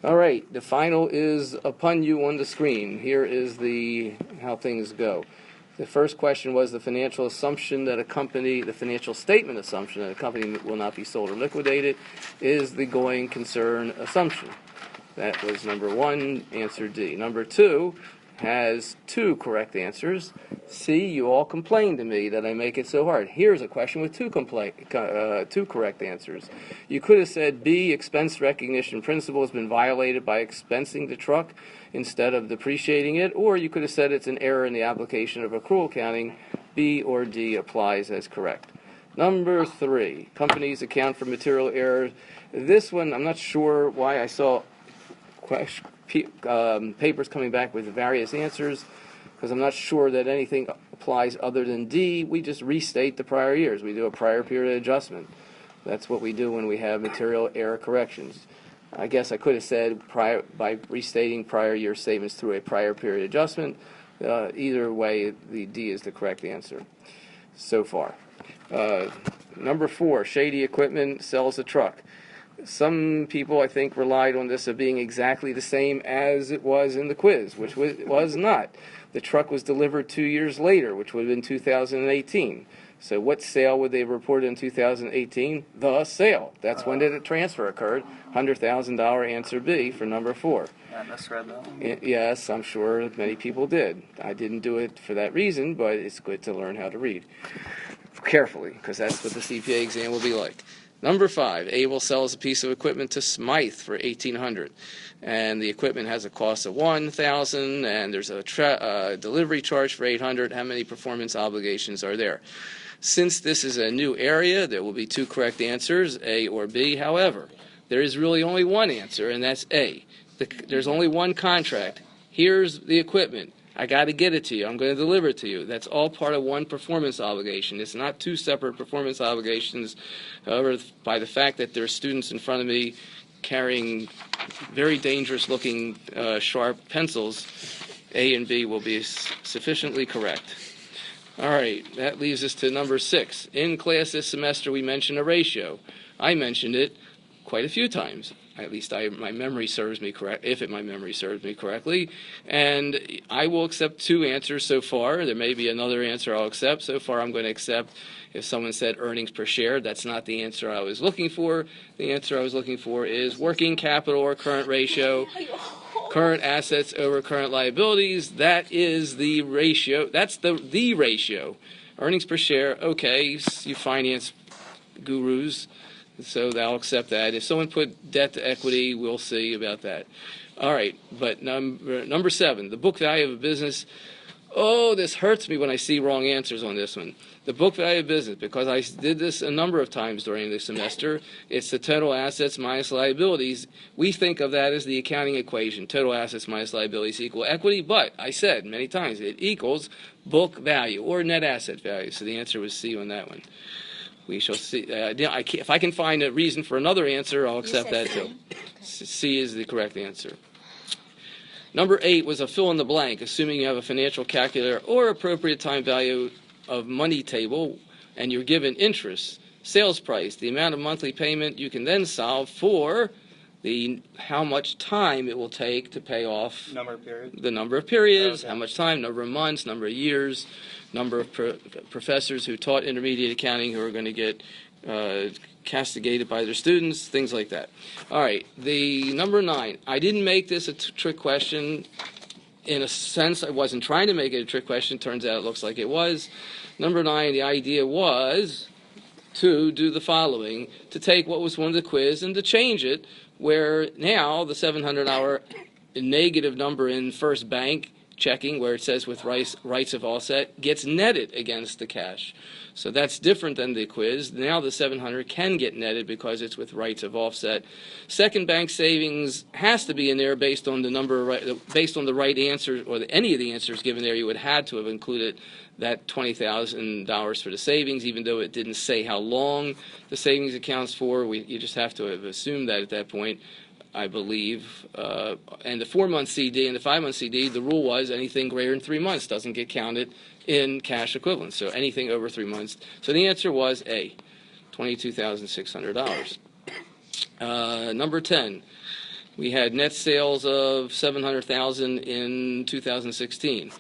All right, the final is upon you on the screen. Here is how things go. The first question was the financial statement assumption that a company will not be sold or liquidated is the going concern assumption. That was number one, answer D. Number two has two correct answers. C, you all complain to me that I make it so hard. Here's a question with two correct answers. You could have said B, expense recognition principle has been violated by expensing the truck instead of depreciating it, or you could have said it's an error in the application of accrual accounting. B or D applies as correct. Number three, companies account for material errors. This one, I'm not sure why I saw papers coming back with various answers, because I'm not sure that anything applies other than D. We just restate the prior years. We do a prior period adjustment. That's what we do when we have material error corrections. I guess I could have said by restating prior year statements through a prior period adjustment. Either way, the D is the correct answer so far. Number four, Shady Equipment sells a truck. Some people, I think, relied on this of being exactly the same as it was in the quiz, which was not. The truck was delivered 2 years later, which would have been 2018. So what sale would they have reported in 2018? The sale. That's when the transfer occurred. $100,000, answer B for number four. I misread that one. Yes, I'm sure many people did. I didn't do it for that reason, but it's good to learn how to read carefully, because that's what the CPA exam will be like. Number five, Abel sells a piece of equipment to Smythe for $1,800, and the equipment has a cost of $1,000, and there's a delivery charge for $800. How many performance obligations are there? Since this is a new area, there will be two correct answers, A or B. However, there is really only one answer, and that's A. There's only one contract. Here's the equipment. I got to get it to you. I'm going to deliver it to you. That's all part of one performance obligation. It's not two separate performance obligations. However, by the fact that there are students in front of me carrying very dangerous-looking sharp pencils, A and B will be sufficiently correct. All right, that leaves us to number six. In class this semester, we mentioned a ratio. I mentioned it quite a few times. At least my memory serves me correct, my memory serves me correctly. And I will accept two answers so far. There may be another answer I'll accept. So far, I'm going to accept if someone said earnings per share. That's not the answer I was looking for. The answer I was looking for is working capital or current ratio, current assets over current liabilities. That is the ratio. That's the ratio. Earnings per share, okay, you finance gurus. So I'll accept that. If someone put debt to equity, we'll see about that. All right, but number seven, the book value of a business. Oh, this hurts me when I see wrong answers on this one. The book value of business, because I did this a number of times during the semester, it's the total assets minus liabilities. We think of that as the accounting equation. Total assets minus liabilities equal equity, but I said many times it equals book value or net asset value. So the answer was C on that one. We shall see. If I can find a reason for another answer, I'll accept that too. C is the correct answer. Number 8 was a fill in the blank, assuming you have a financial calculator or appropriate time value of money table, and you're given interest, sales price, the amount of monthly payment. You can then solve for how much time it will take to pay off the number of periods, how much time, number of months, number of years, number of professors who taught intermediate accounting who are going to get castigated by their students, things like that. All right, the number 9. I didn't make this a trick question. In a sense, I wasn't trying to make it a trick question. Turns out it looks like it was. Number 9, the idea was to do the following, to take what was one of the quiz and to change it, where now the $700 negative number in first bank checking, where it says with rights of offset, gets netted against the cash. So that's different than the quiz. Now the $700 can get netted because it's with rights of offset. Second bank savings has to be in there based on the right answer, or any of the answers given there. You would have had to have included that $20,000 for the savings, even though it didn't say how long the savings accounts for. You just have to have assumed that at that point, I believe. And the 4-month CD and the 5-month CD, the rule was anything greater than 3 months doesn't get counted in cash equivalents. So anything over 3 months. So the answer was A, $22,600. Number 10. We had net sales of 700,000 in 2016.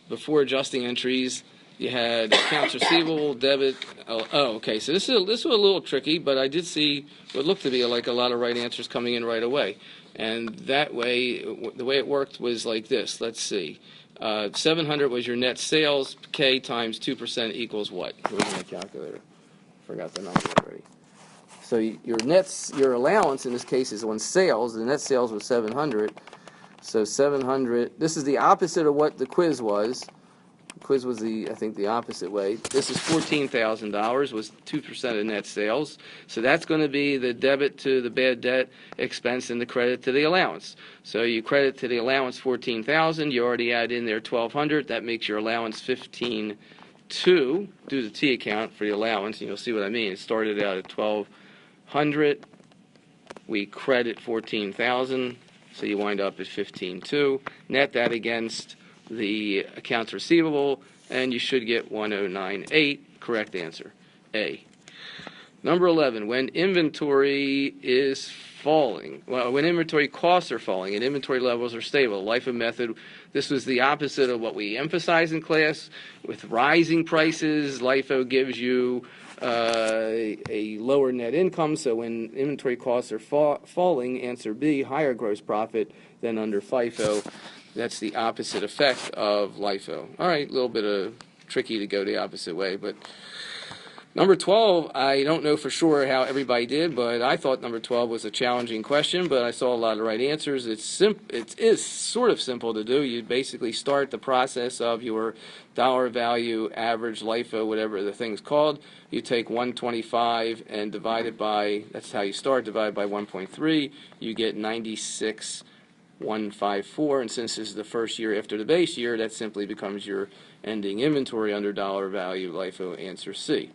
Before adjusting entries, you had accounts receivable, debit. Okay. So this was a little tricky, but I did see what looked to be like a lot of right answers coming in right away. And that way, the way it worked was like this. Let's see. 700 was your net sales. K times 2% equals what? Where's my calculator? Forgot the number already. So your allowance in this case is on sales. The net sales was 700. So 700. This is the opposite of what the quiz was. The quiz was I think the opposite way. This is $14,000, was 2% of net sales. So that's going to be the debit to the bad debt expense and the credit to the allowance. So you credit to the allowance 14,000. You already add in there 1,200. That makes your allowance 15,200. Do the T account for the allowance, and you'll see what I mean. It started out at 1,200. We credit 14,000. So you wind up at 15,200. Net that against the accounts receivable, and you should get 1,098. Correct answer, A. Number 11, when inventory is falling, when inventory costs are falling and inventory levels are stable, LIFO method, this was the opposite of what we emphasized in class. With rising prices, LIFO gives you a lower net income, so when inventory costs are falling, answer B, higher gross profit than under FIFO. That's the opposite effect of LIFO. All right, a little bit of tricky to go the opposite way, but number 12, I don't know for sure how everybody did, but I thought number 12 was a challenging question, but I saw a lot of right answers. It is sort of simple to do. You basically start the process of your dollar value average LIFO, whatever the thing's called. You take 125 and divide it by, that's how you start, divide by 1.3. You get 96,154, and since this is the first year after the base year, that simply becomes your ending inventory under dollar value LIFO, answer C.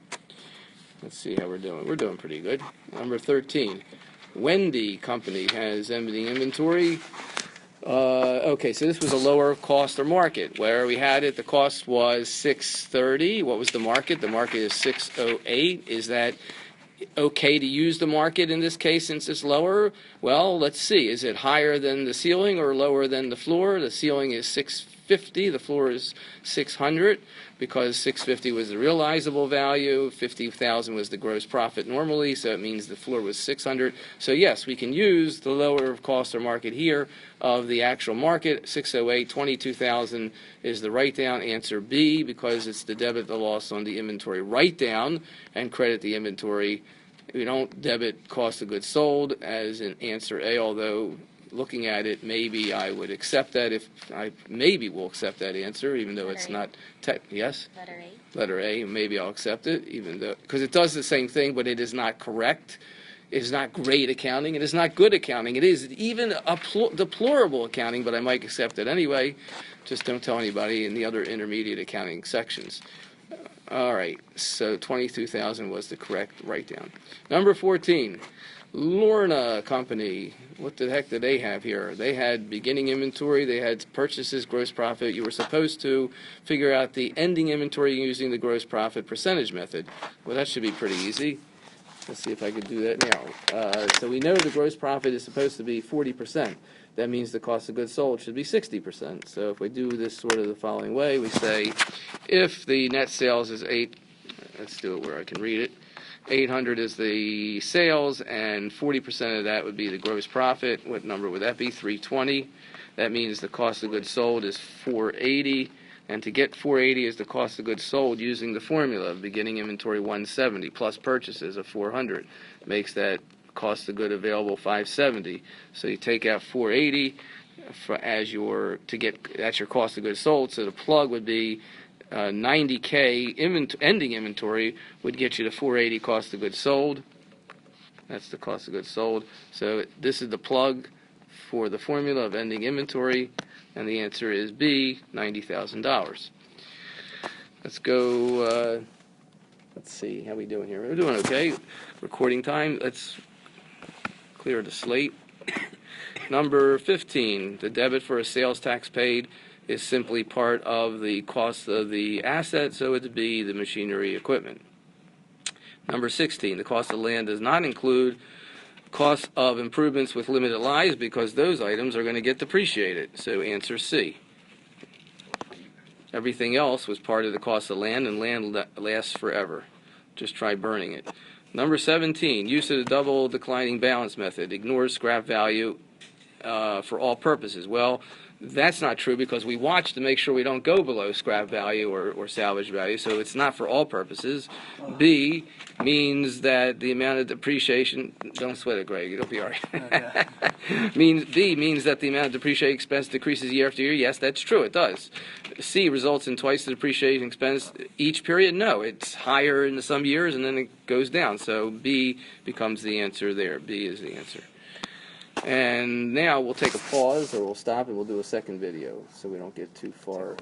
Let's see how we're doing. We're doing pretty good. Number 13, Wendy Company has ending inventory. Okay, so this was a lower cost or market. Where we had it, the cost was $630. What was the market? The market is $608. Is that okay to use the market in this case since it's lower? Well, let's see. Is it higher than the ceiling or lower than the floor? The ceiling is $650. The floor is $600 because $650 was the realizable value. $50,000 was the gross profit normally, so it means the floor was $600. So yes, we can use the lower cost or market here of the actual market. $608, $22,000 is the write-down, answer B, because it's the debit the loss on the inventory write-down and credit the inventory. We don't debit cost of goods sold as in answer A, although looking at it, maybe I would accept that. If I maybe will accept that answer, even though it's not yes. Letter A. Letter A. Maybe I'll accept it, even though because it does the same thing, but it is not correct. It is not great accounting. It is not good accounting. It is even deplorable accounting, but I might accept it anyway. Just don't tell anybody in the other intermediate accounting sections. All right. So 22,000 was the correct write-down. Number 14. Lorna Company. What the heck did they have here? They had beginning inventory, they had purchases, gross profit. You were supposed to figure out the ending inventory using the gross profit percentage method. Well, that should be pretty easy. Let's see if I can do that now. So we know the gross profit is supposed to be 40%. That means the cost of goods sold should be 60%. So if we do this sort of the following way, we say if the net sales is 8, let's do it where I can read it. 800 is the sales, and 40% of that would be the gross profit. What number would that be? 320. That means the cost of goods sold is 480, and to get 480 is the cost of goods sold using the formula of beginning inventory 170 plus purchases of 400 makes that cost of good available 570. So you take out 480 that's your cost of goods sold. So the plug would be 90K ending inventory would get you to 480 cost of goods sold. That's the cost of goods sold. So this is the plug for the formula of ending inventory, and the answer is B, $90,000. Let's go. Let's see how we doing here. We're doing okay. Recording time. Let's clear the slate. Number 15. The debit for a sales tax paid is simply part of the cost of the asset, so it would be the machinery equipment. Number 16, the cost of land does not include Cost of improvements with limited lives, because those items are going to get depreciated. So answer C. Everything else was part of the cost of land, and land lasts forever. Just try burning it. Number 17, use of the double declining balance method. Ignores scrap value for all purposes. Well, that's not true, because we watch to make sure we don't go below scrap value or salvage value, so it's not for all purposes. B means that the amount of depreciation, don't sweat it, Greg, it'll be all right. Okay. B means that the amount of depreciation expense decreases year after year. Yes, that's true, it does. C results in twice the depreciation expense each period. No, it's higher in some years and then it goes down. So B becomes the answer there. B is the answer. And now we'll take a pause, or we'll stop and we'll do a second video so we don't get too far